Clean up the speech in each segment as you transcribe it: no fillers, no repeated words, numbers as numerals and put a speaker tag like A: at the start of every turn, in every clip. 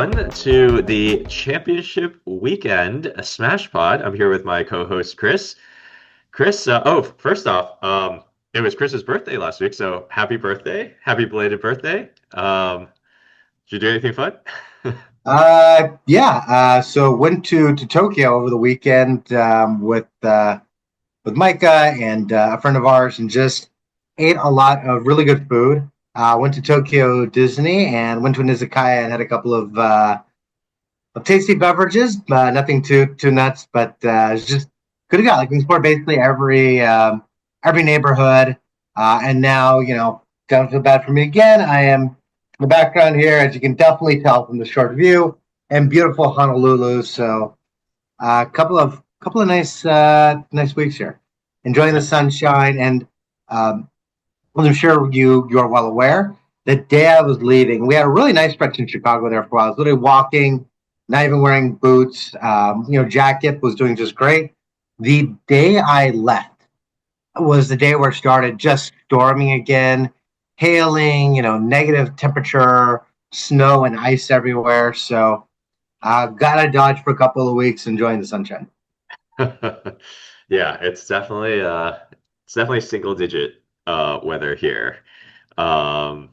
A: everyone, to the championship weekend SmashPod. I'm here with my co-host Chris. Chris, first off, it was Chris's birthday last week, so happy birthday, happy belated birthday. Did you do anything fun?
B: So went to Tokyo over the weekend with Micah and a friend of ours, and just ate a lot of really good food. Went to Tokyo Disney and went to an izakaya and had a couple of tasty beverages. Nothing too nuts, but it's just good to go. Like we explored basically every neighborhood, and now don't feel bad for me again. I am in the background here, as you can definitely tell from the short view, and beautiful Honolulu. So a couple of nice weeks here, enjoying the sunshine, and well, I'm sure you are well aware. The day I was leaving, we had a really nice stretch in Chicago there for a while. I was literally walking, not even wearing boots. Jacket was doing just great. The day I left was the day where it started just storming again, hailing, negative temperature, snow and ice everywhere. So got to Dodge for a couple of weeks, enjoying the sunshine.
A: Yeah, it's definitely single digit weather here. Um,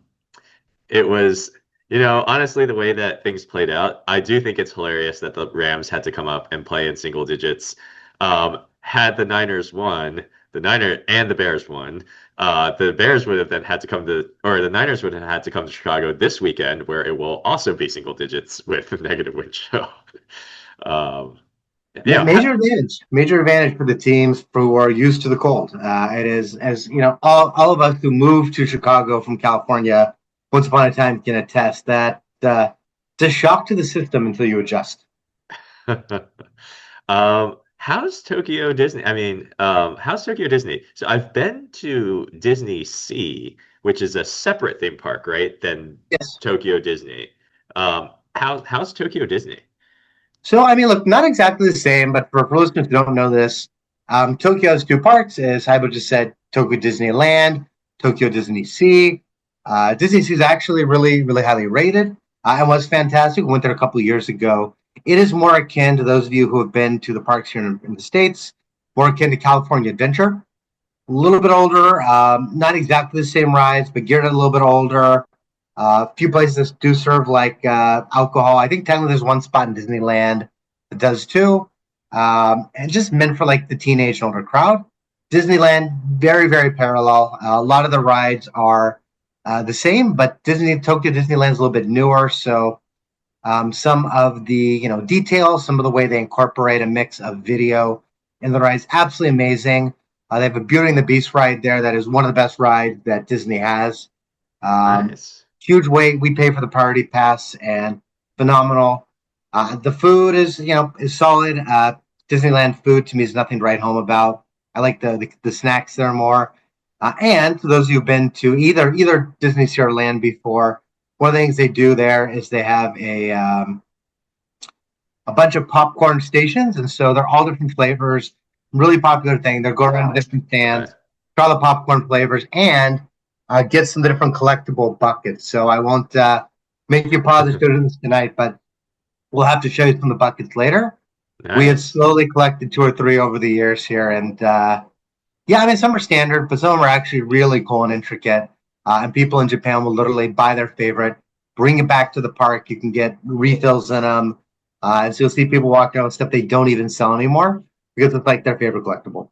A: it was, honestly, the way that things played out, I do think it's hilarious that the Rams had to come up and play in single digits. Had the Niners won, the Niners and the Bears won, the Bears would have then had to come to, or the Niners would have had to come to Chicago this weekend, where it will also be single digits with a negative wind chill. Um, yeah,
B: Major advantage for the teams who are used to the cold. It is, as all of us who moved to Chicago from California once upon a time can attest that it's a shock to the system until you adjust.
A: How's Tokyo Disney? I mean, how's Tokyo Disney? So I've been to Disney Sea, which is a separate theme park, right, than
B: Yes.
A: Tokyo Disney. How's Tokyo Disney?
B: So, I mean, look, not exactly the same, but for listeners who don't know this, Tokyo has two parks, as Haibo just said, Tokyo Disneyland, Tokyo Disney Sea. Disney Sea is actually really, really highly rated and was fantastic. We went there a couple of years ago. It is more akin to those of you who have been to the parks here in the States, more akin to California Adventure. A little bit older, not exactly the same rides, but geared a little bit older. A few places do serve like alcohol. I think technically there's one spot in Disneyland that does too. And just meant for like the teenage and older crowd. Disneyland, very, very parallel. A lot of the rides are the same, but Tokyo Disneyland is a little bit newer. So some of the details, some of the way they incorporate a mix of video in the rides, absolutely amazing. They have a Beauty and the Beast ride there that is one of the best rides that Disney has.
A: Nice.
B: Huge wait. We pay for the priority pass, and phenomenal. The food is solid. Disneyland food to me is nothing to write home about. I like the snacks there more. And for those of you who've been to either Disney Sea or Land before, one of the things they do there is they have a bunch of popcorn stations, and so they're all different flavors. Really popular thing. They'll go around to different stands, try the popcorn flavors, and get some of the different collectible buckets. So I won't make you pause to do this tonight, but we'll have to show you some of the buckets later.
A: Nice.
B: We had slowly collected 2 or 3 over the years here, and I mean, some are standard, but some of them are actually really cool and intricate. And people in Japan will literally buy their favorite, bring it back to the park. You can get refills in them. And so you'll see people walking around with stuff they don't even sell anymore because it's like their favorite collectible.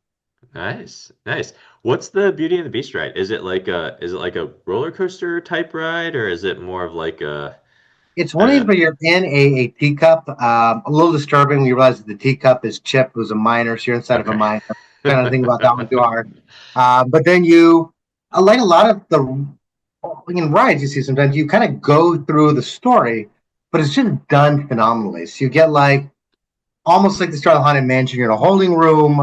A: Nice, nice. What's the Beauty and the Beast ride? Is it like a roller coaster type ride, or is it more of like a
B: It's one of these where you're in a teacup. A little disturbing when you realize that the teacup is chipped, was a miner, so you're inside of a miner. Kind of think about that one too hard. But then like a lot of the rides you see sometimes, you kind of go through the story, but it's just done phenomenally. So you get like almost like the start of the Haunted Mansion. You're in a holding room.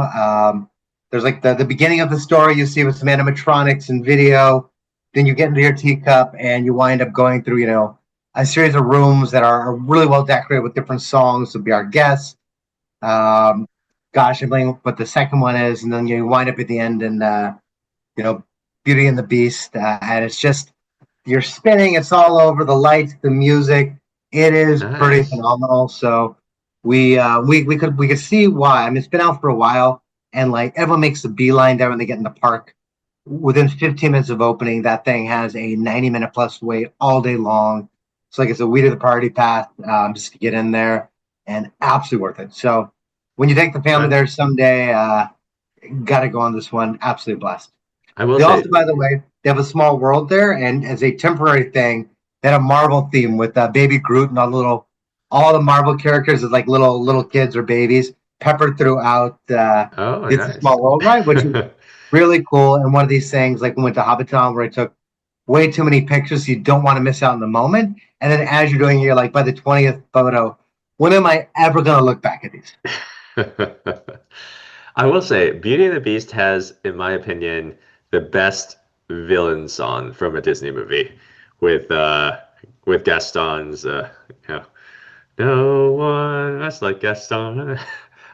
B: There's like the beginning of the story you see with some animatronics and video. Then you get into your teacup and you wind up going through, a series of rooms that are really well decorated with different songs to be our guests. I'm blanking what the second one is, and then you wind up at the end and Beauty and the Beast, and it's just you're spinning. It's all over the lights, the music. It is pretty
A: Nice.
B: phenomenal. So we could see why. I mean, it's been out for a while, and like everyone makes the beeline there when they get in the park. Within 15 minutes of opening, that thing has a 90-minute plus wait all day long. So like it's a we to the party path just to get in there, and absolutely worth it. So when you take the family
A: Okay.
B: there someday, got to go on this one. Absolutely blessed.
A: I will
B: They also,
A: say,
B: by the way, they have a small world there, and as a temporary thing, they had a Marvel theme with Baby Groot and all the Marvel characters as like little kids or babies peppered throughout.
A: oh,
B: It's a
A: nice.
B: small world ride, which is really cool. And one of these things, like we went to Hobbiton, where I took way too many pictures, so you don't want to miss out in the moment. And then as you're doing, you're like, by the 20th photo, when am I ever going to look back at these?
A: I will say, Beauty and the Beast has, in my opinion, the best villain song from a Disney movie, with uh, with Gaston's, you know, no one that's like Gaston.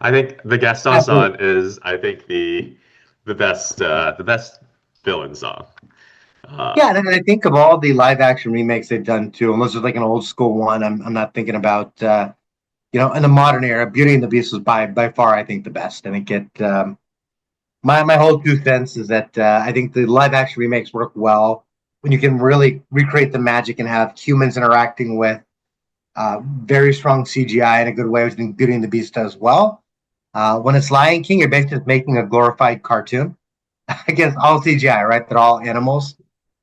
A: I think the Gaston song
B: Absolutely.
A: is, I think, the best villain song. Uh,
B: Yeah, and I think of all the live action remakes they've done too, unless it's like an old school one, I'm not thinking about in the modern era, Beauty and the Beast was by far I think the best. I think it my whole 2 cents is that I think the live action remakes work well when you can really recreate the magic and have humans interacting with very strong CGI in a good way, which I think Beauty and the Beast does well. When it's Lion King, you're basically just making a glorified cartoon against all CGI, right? They're all animals.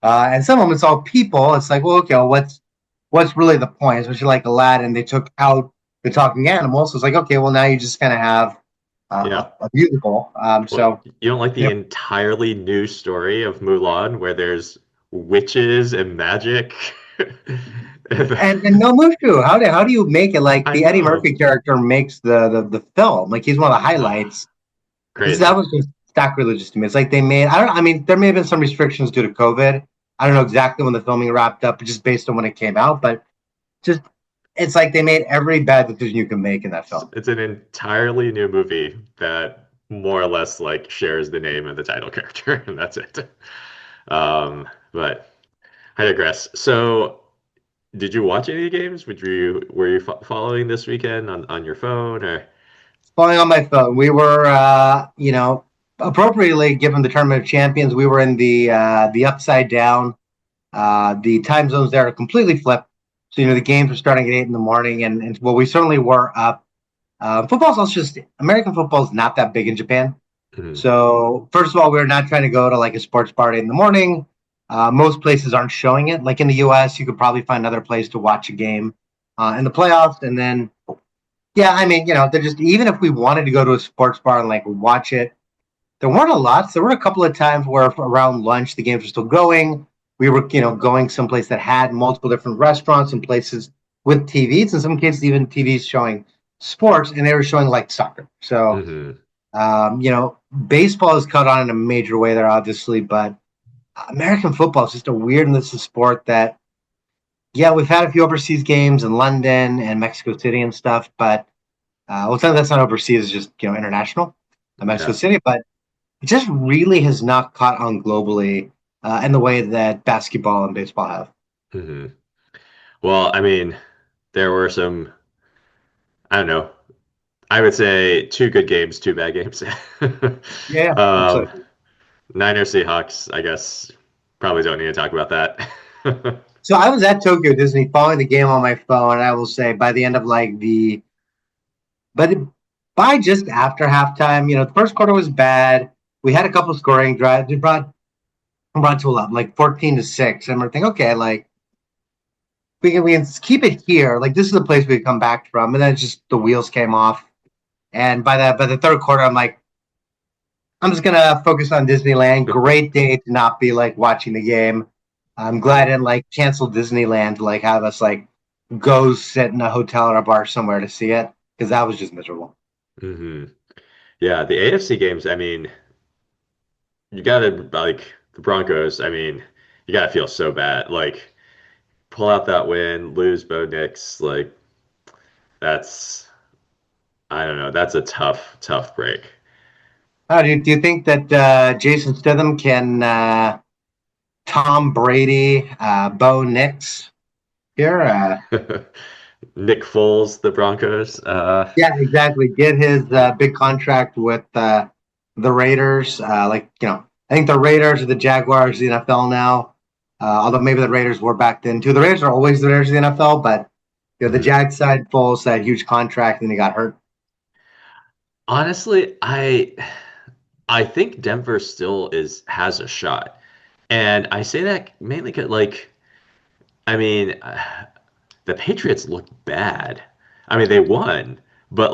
B: And some of them it's all people. It's like, well, okay, well, what's really the point? Especially like Aladdin, they took out the talking animals. So it's like, okay, well, now you just kind of have
A: yeah.
B: a musical.
A: Well,
B: So
A: you don't like the
B: you know,
A: entirely new story of Mulan where there's witches and magic?
B: and no Mushu. How do you make it like
A: I
B: the Eddie
A: know.
B: Murphy character makes the film? Like he's one of the highlights. That
A: Crazy.
B: was just sacrilegious to me. It's like they made. I don't. I mean, there may have been some restrictions due to COVID. I don't know exactly when the filming wrapped up, just based on when it came out. But just it's like they made every bad decision you can make in that film.
A: It's an entirely new movie that more or less like shares the name of the title character, and that's it. But I digress. So, did you watch any games? Were you following this weekend on your phone or?
B: Falling on my phone, we were, appropriately given the Tournament of Champions, we were in the upside down. The time zones there are completely flipped. So the games were starting at 8 in the morning, and well, we certainly were up. Football's also just American football is not that big in Japan.
A: Mhm.
B: So first of all, we're not trying to go to like a sports party in the morning. Most places aren't showing it. Like in the U.S., you could probably find another place to watch a game in the playoffs, and then yeah, I mean, they're just even if we wanted to go to a sports bar and like watch it, there weren't a lot. There were a couple of times where around lunch the games were still going. We were, going someplace that had multiple different restaurants and places with TVs. In some cases, even TVs showing sports, and they were showing like soccer. So,
A: Mhm.
B: baseball is cut on in a major way there, obviously, but American football is just a weirdness of sport that, yeah, we've had a few overseas games in London and Mexico City and stuff, but well, that's not overseas; it's just international, Mexico
A: Yeah.
B: City. But it just really has not caught on globally in the way that basketball and baseball have.
A: Mhm. Well, I mean, there were some, I don't know, I would say two good games, two bad games.
B: Yeah,
A: Um,
B: absolutely.
A: Niners Seahawks, I guess, probably don't need to talk about that.
B: So I was at Tokyo Disney following the game on my phone, and I will say by the end of but by just after halftime, the first quarter was bad. We had a couple scoring drives. We brought to 11, like 14-6, and we're thinking, okay, like we can keep it here. Like this is the place we come back from, and then it's just the wheels came off. And by the third quarter, I'm like, I'm just gonna focus on Disneyland. Great day to not be like watching the game. I'm glad I
A: Yeah.
B: didn't like cancel Disneyland to like have us like go sit in a hotel or a bar somewhere to see it because that was just miserable.
A: hmm Yeah, the AFC games, I mean, you gotta like the Broncos, I mean, you gotta feel so bad. Like pull out that win, lose Bo Nix, like that's I don't know, that's a tough break.
B: Do you think that Jason Stidham can Tom Brady, Bo Nix here?
A: Nick Foles, the Broncos.
B: Yeah, exactly. Get his big contract with the Raiders. I think the Raiders are the Jaguars of the NFL now. Although maybe the Raiders were back then too. The Raiders are always the Raiders of the NFL, but the
A: mhm.
B: Jag side Foles that huge contract and he got hurt.
A: Honestly, I think Denver still is has a shot, and I say that mainly because I mean, the Patriots look bad. I mean, they won, but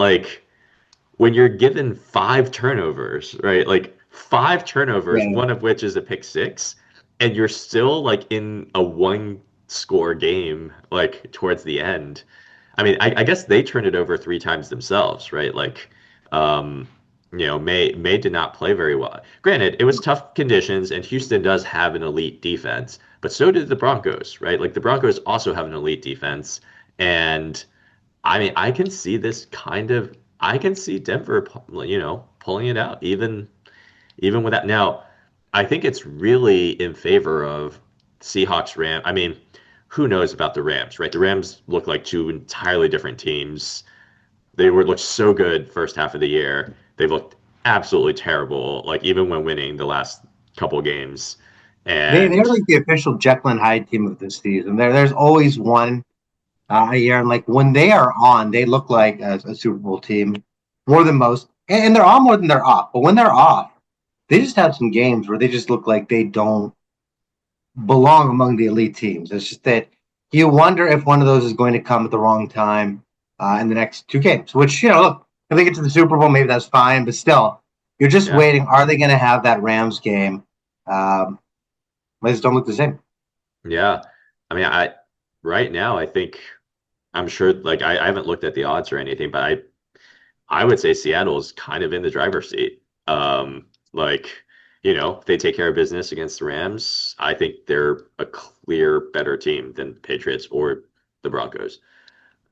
A: when you're given five turnovers, right? Like five turnovers,
B: Yeah,
A: one of which is a pick six, and you're still in a one score game, towards the end. I mean, I guess they turned it over three times themselves, right? Um, May did not play very well. Granted, it was tough conditions, and Houston does have an elite defense, but so did the Broncos, right? Like the Broncos also have an elite defense, and I mean, I can see this kind of. I can see Denver, pulling it out, even with that. Now, I think it's really in favor of Seahawks Ram. I mean, who knows about the Rams, right? The Rams look like two entirely different teams. They were looked so good first half of the year. They looked absolutely terrible, like even when winning the last couple games.
B: they're
A: And
B: like the official Jekyll and Hyde team of this season. There's always one a year, and like when they are on, they look like a Super Bowl team more than most, and they're on more than they're off. But when they're off, they just have some games where they just look like they don't belong among the elite teams. It's just that you wonder if one of those is going to come at the wrong time in the next two games. Which look, if they get to the Super Bowl, maybe that's fine. But still, you're just
A: yeah,
B: waiting. Are they going to have that Rams game? They just don't look the same.
A: yeah. I mean, I right now I think I'm sure I haven't looked at the odds or anything, but I would say Seattle is kind of in the driver's seat. If they take care of business against the Rams, I think they're a clear better team than Patriots or the Broncos.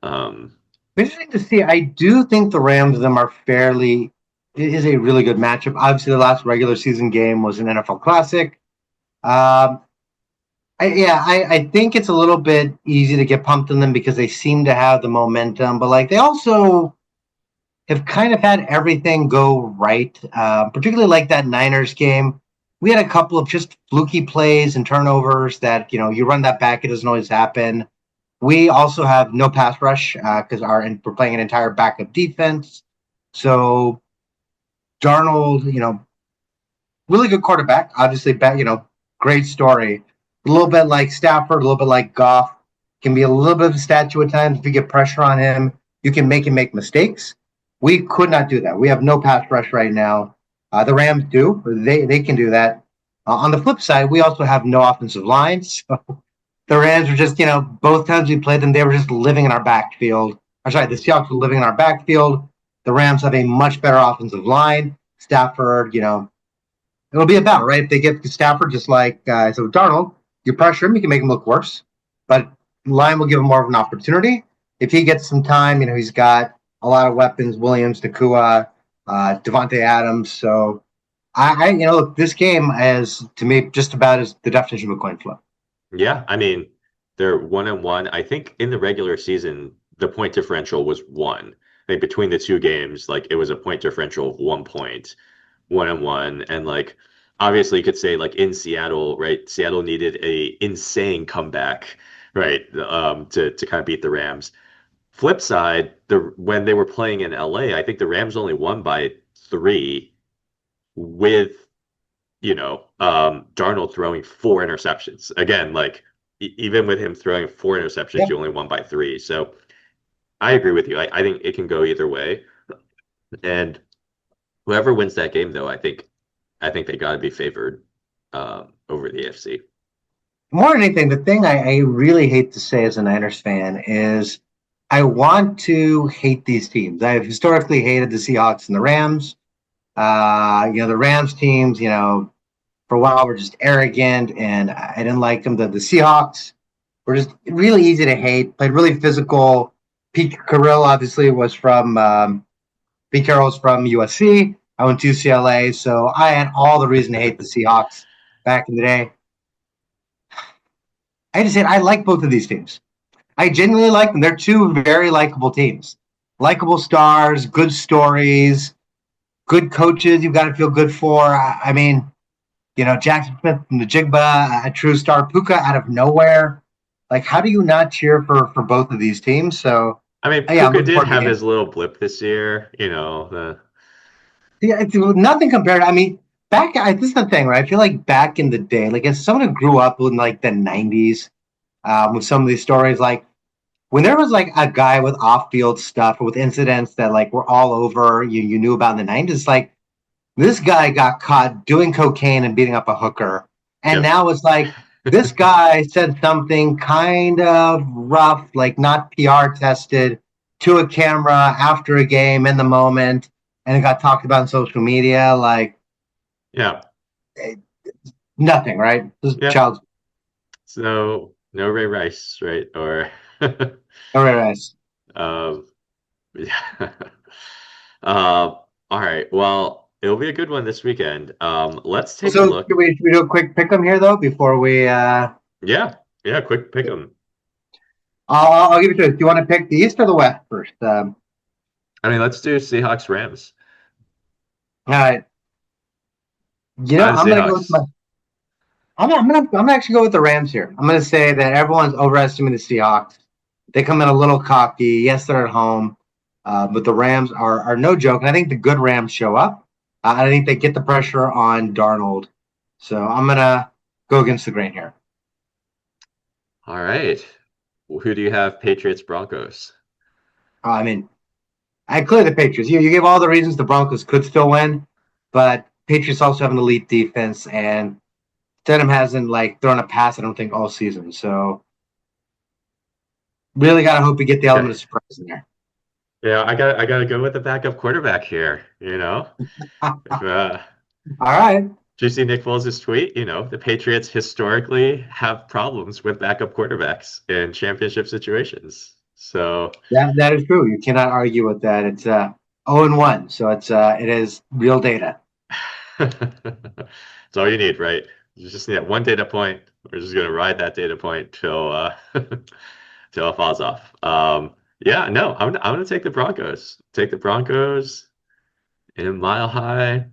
A: Um,
B: Interesting to see. I do think the Rams and them are fairly. It is a really good matchup. Obviously, the last regular season game was an NFL Classic. Um, I think it's a little bit easy to get pumped on them because they seem to have the momentum, but like they also have kind of had everything go right. Particularly like that Niners game, we had a couple of just fluky plays and turnovers that you run that back, it doesn't always happen. We also have no pass rush because we're playing an entire backup defense. So Darnold, really good quarterback. Obviously, great story. A little bit like Stafford, a little bit like Goff. Can be a little bit of a statue at times. If you get pressure on him, you can make him make mistakes. We could not do that. We have no pass rush right now. The Rams do. They can do that. On the flip side, we also have no offensive lines. So the Rams were just, both times we played them, they were just living in our backfield. I'm sorry, the Seahawks were living in our backfield. The Rams have a much better offensive line. Stafford, it'll be a battle, right? If they get Stafford, just like so Darnold, you pressure him, you can make him look worse, but line will give him more of an opportunity. If he gets some time, he's got a lot of weapons: Williams, Nakua, Devontae Adams. So look, this game is to me just about as the definition of a coin flip.
A: yeah, I mean, they're 1-1. I think in the regular season, the point differential was one. I think between the two games, it was a point differential of 1 point, 1-1, and obviously you could say in Seattle, right? Seattle needed a insane comeback, right, to kind of beat the Rams. Flip side, when they were playing in LA, I think the Rams only won by three with Darnold throwing four interceptions. Again, even with him throwing four interceptions,
B: Yeah.
A: you only won by three. So I agree with you. I think it can go either way. And whoever wins that game, though, I think they got to be favored over the AFC.
B: More than anything, the thing I really hate to say as a Niners fan is I want to hate these teams. I've historically hated the Seahawks and the Rams. The Rams teams, for a while were just arrogant and I didn't like them. The Seahawks were just really easy to hate, played really physical. Pete Carroll obviously was from Pete Carroll's from USC. I went to UCLA, so I had all the reason to hate the Seahawks back in the day. I just said I like both of these teams. I genuinely like them. They're two very likable teams. Likable stars, good stories, good coaches you've got to feel good for. I mean, Jackson Smith from the Jigba, a true star, Puka out of nowhere. Like, how do you not cheer for both of these teams? So,
A: I mean,
B: yeah, I'm
A: Puka
B: looking
A: did
B: forward to the
A: have
B: game.
A: his little blip this year, you know, the
B: Yeah, it's nothing compared. I mean, this is the thing, right? I feel like back in the day, like as someone who grew up in like the '90s, with some of these stories, like when there was like a guy with off-field stuff or with incidents that like were all over, you knew about in the '90s, like this guy got caught doing cocaine and beating up a hooker, and
A: yep.
B: now it's like this guy said something kind of rough, like not PR tested, to a camera after a game in the moment, and it got talked about on social media. Like
A: Yeah.
B: nothing, right? This
A: Yeah.
B: child's
A: So no Ray Rice, right? Or
B: very nice.
A: um yeah. All right. Well, it'll be a good one this weekend. Let's take a
B: So
A: look.
B: should we do a quick pick 'em here though before we?
A: Yeah. Yeah, quick pick 'em.
B: I'll give it to you. Do you want to pick the East or the West first?
A: I mean, let's do Seahawks Rams.
B: All right.
A: I'm
B: I'm gonna go with
A: Seahawks.
B: my. I'm gonna actually go with the Rams here. I'm gonna say that everyone's overestimating the Seahawks. They come in a little cocky. Yes, they're at home, but the Rams are no joke. And I think the good Rams show up. I think they get the pressure on Darnold. So I'm gonna go against the grain here.
A: All right. Who do you have? Patriots Broncos.
B: I mean, I clear the Patriots. You gave all the reasons the Broncos could still win, but Patriots also have an elite defense, and Stidham hasn't like thrown a pass. I don't think all season. So really gotta hope we get the element
A: Okay.
B: of surprise in there.
A: Yeah, I gotta go with the backup quarterback here, you know? If
B: All right.
A: did you see Nick Foles' tweet? You know, the Patriots historically have problems with backup quarterbacks in championship situations. So
B: That is true. You cannot argue with that. It's 0-1, so it is real data.
A: it's all you need, right? You just need that one data point. We're just gonna ride that data point till till it falls off. Yeah, no, I'm gonna take the Broncos. Take the Broncos in a mile high.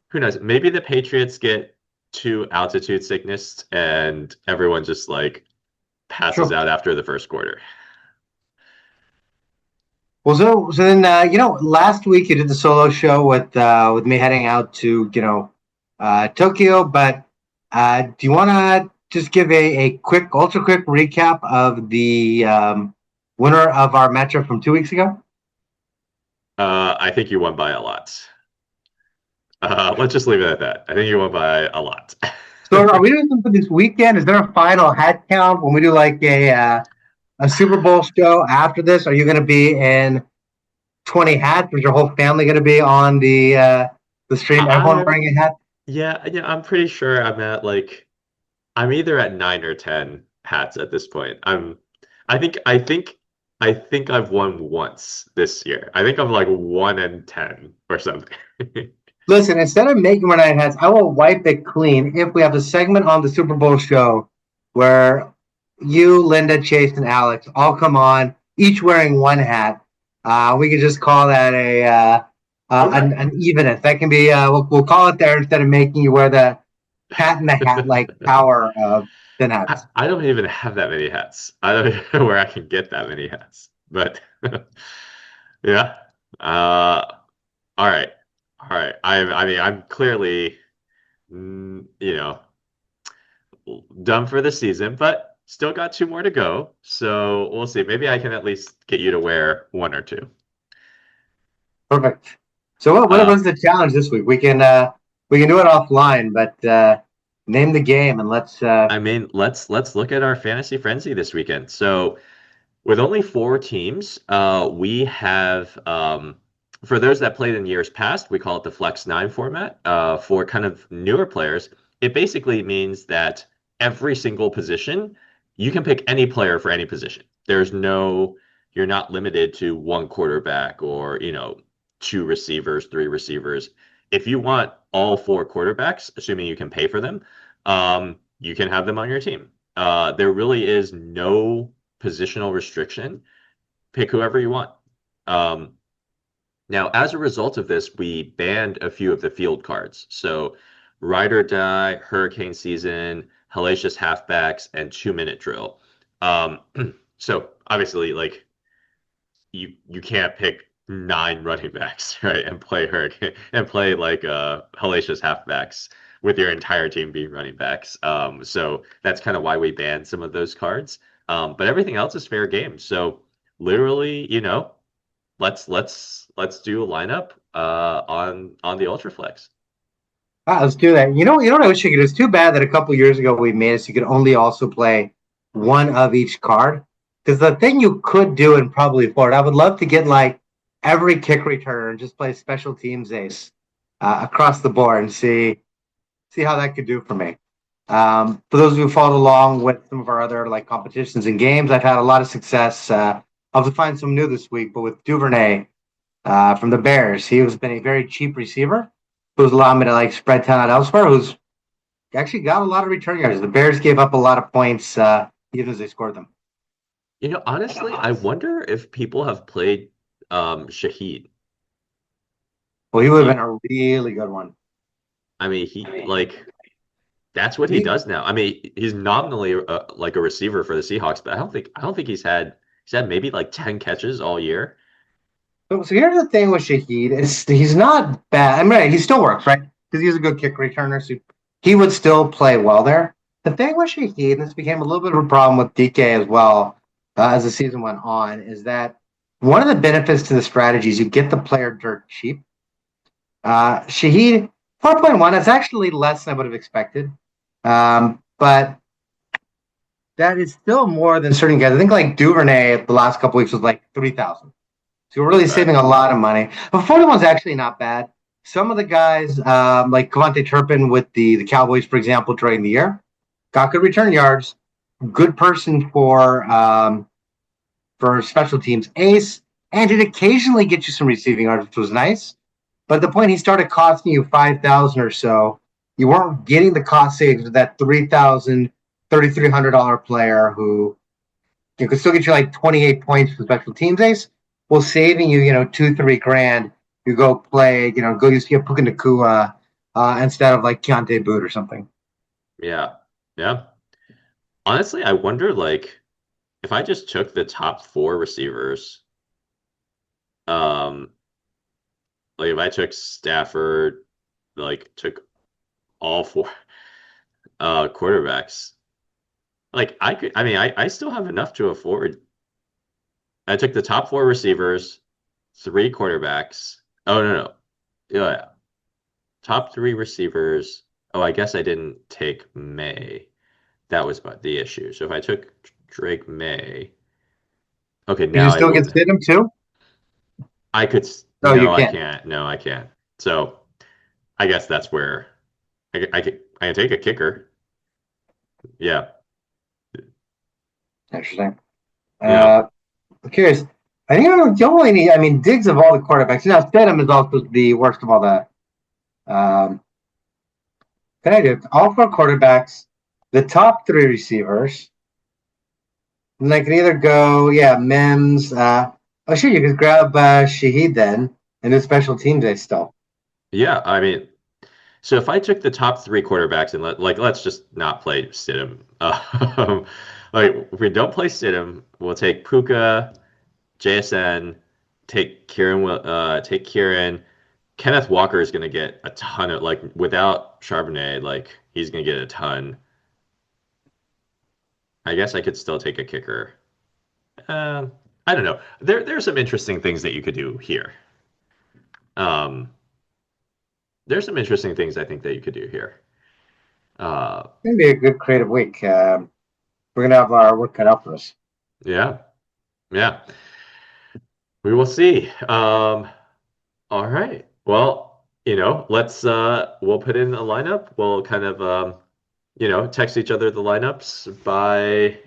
A: Who knows? Maybe the Patriots get too altitude sickness and everyone just like passes
B: Sure.
A: out after the first quarter.
B: Well, so then last week you did the solo show with me heading out to Tokyo, but do you want to just give a quick, ultra quick recap of the winner of our matchup from 2 weeks ago?
A: I think you won by a lot. Let's just leave it at that. I think you won by a lot.
B: So are we doing something this weekend? Is there a final hat count when we do like a Super Bowl show after this? Are you going to be in 20 hats? Is your whole family going to be on the stream? Everyone
A: I'm
B: wearing a hat?
A: yeah, I'm pretty sure I'm either at 9 or 10 hats at this point. I think I think I think I've won once this year. I think I'm like 1 and 10 or something.
B: Listen, instead of making more night hats, I will wipe it clean if we have a segment on the Super Bowl show where you, Linda, Chase, and Alex all come on, each wearing one hat. We could just call that
A: Okay.
B: an evenness. That can be we'll call it there instead of making you wear the hat in the hat like power of thin hats.
A: I don't even have that many hats. I don't even know where I can get that many hats. But yeah. All right. All right. I mean, I'm clearly, you know, done for the season, but still got two more to go. So we'll see. Maybe I can at least get you to wear one or two.
B: Perfect. So what
A: Uh,
B: was the challenge this week? We can do it offline, but name the game and let's
A: I mean, let's look at our fantasy frenzy this weekend. So with only four teams, we have for those that played in years past, we call it the Flex 9 format. For kind of newer players, it basically means that every single position, you can pick any player for any position. You're not limited to one quarterback or, two receivers, three receivers. If you want all four quarterbacks, assuming you can pay for them, you can have them on your team. There really is no positional restriction, pick whoever you want. Um, Now, as a result of this, we banned a few of the field cards. So, Ride or Die, Hurricane Season, Hellacious Halfbacks, and 2 Minute Drill. Um, so obviously, like you can't pick nine running backs, right, and play Hurricane and play like Hellacious Halfbacks with your entire team being running backs. So that's kind of why we banned some of those cards. But everything else is fair game. So literally, let's do a lineup on the Ultraflex.
B: Let's do that. You know what I wish you could do? It's too bad that a couple years ago we made it so you could only also play one of each card. Because the thing you could do and probably afford, I would love to get like every kick returner and just play special teams ace across the board and see how that could do for me. For those of you who followed along with some of our other like competitions and games, I've had a lot of success. I'll have to find some new this week, but with Duvernay from the Bears, he has been a very cheap receiver who's allowed me to like spread talent elsewhere. Who's actually got a lot of return yards. The Bears gave up a lot of points even as they scored them.
A: Honestly, I wonder if people have played Shahid.
B: Well, he would have
A: He,
B: been a really good one.
A: I mean, he like that's what he
B: He,
A: does now. I mean, he's nominally like a receiver for the Seahawks, but I don't think he's had maybe like 10 catches all year.
B: so here's the thing with Shahid. He's not bad. I mean, he still works, right? Because he's a good kick returner, so he would still play well there. The thing with Shahid, and this became a little bit of a problem with DK as well as the season went on, is that one of the benefits to the strategy is you get the player dirt cheap. Shahid 4.1 is actually less than I would have expected, but that is still more than certain guys. I think like Duvernay the last couple weeks was like 3,000. So we're really
A: Right.
B: saving a lot of money. But 41 is actually not bad. Some of the guys, like Kevontae Turpin with the Cowboys, for example, during the year, got good return yards, good person for special teams ace, and it occasionally gets you some receiving yards, which was nice. But at the point he started costing you 5,000 or so, you weren't getting the cost savings with that 3,000, $3,300 player who you could still get you like 28 points for special teams ace. Well, saving you, 2, 3 grand. You go play, go use Puka Nakua instead of like Keontae Boot or something.
A: Yeah. Yeah. Honestly, I wonder like if I just took the top four receivers, um, like if I took Stafford, like took all four quarterbacks, like I still have enough to afford. I took the top four receivers, three quarterbacks. Oh no, no. Yeah. Top three receivers. Oh, I guess I didn't take May. That was the issue. So if I took Drake May, okay,
B: Can you
A: now I
B: still get
A: would.
B: sit him too?
A: I could.
B: No, you
A: No, I
B: can't.
A: can't. No, I can't. So I guess that's where I can take a kicker. Yeah,
B: Interesting.
A: yeah,
B: Uh, I'm curious. I think you only need. I mean, Diggs of all the quarterbacks. Now, Stidham is also the worst of all the. Um, can I do all four quarterbacks? The top three receivers. And I can either go, yeah, Mims. Oh, sure, you could grab Shahid then and do special teams day still.
A: yeah. I mean, so if I took the top three quarterbacks and let's just not play Stidham. Like if we don't play Stidham, we'll take Puka, JSN, take Kieran. Kenneth Walker is gonna get a ton of like without Charbonnet, like he's gonna get a ton. I guess I could still take a kicker. Um, I don't know. There's some interesting things that you could do here. Um, there's some interesting things I think that you could do here. Uh,
B: It's gonna be a good creative week. We're gonna have our work cut out for us.
A: yeah, yeah. We will see. All right. Well, let's we'll put in a lineup. We'll kind of text each other the lineups by,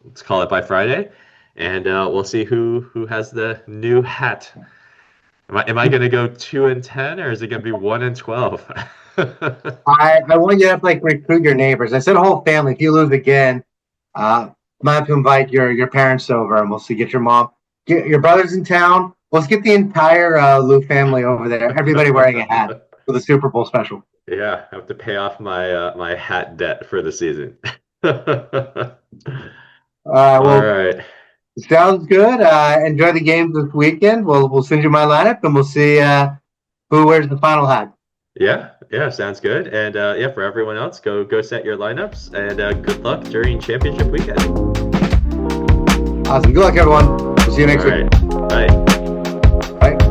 A: let's call it by Friday, and we'll see who has the new hat. Am I going to go 2-10 or is it going to be 1-12?
B: I want you to have, like recruit your neighbors. I said whole family. If you lose again, might have to invite your parents over, and we'll see. Get your mom, get your brothers in town. Let's get the entire Lou family over there. Everybody wearing a hat for the Super Bowl special.
A: Yeah, I have to pay off my hat debt for the season. All
B: Well,
A: right.
B: sounds good. Enjoy the games this weekend. We'll send you my lineup, and we'll see who wears the final hat.
A: Yeah, yeah, sounds good. And yeah, for everyone else, go set your lineups and good luck during championship weekend.
B: Awesome. Good luck, everyone. We'll see you next
A: All
B: week.
A: right. Bye.
B: Bye.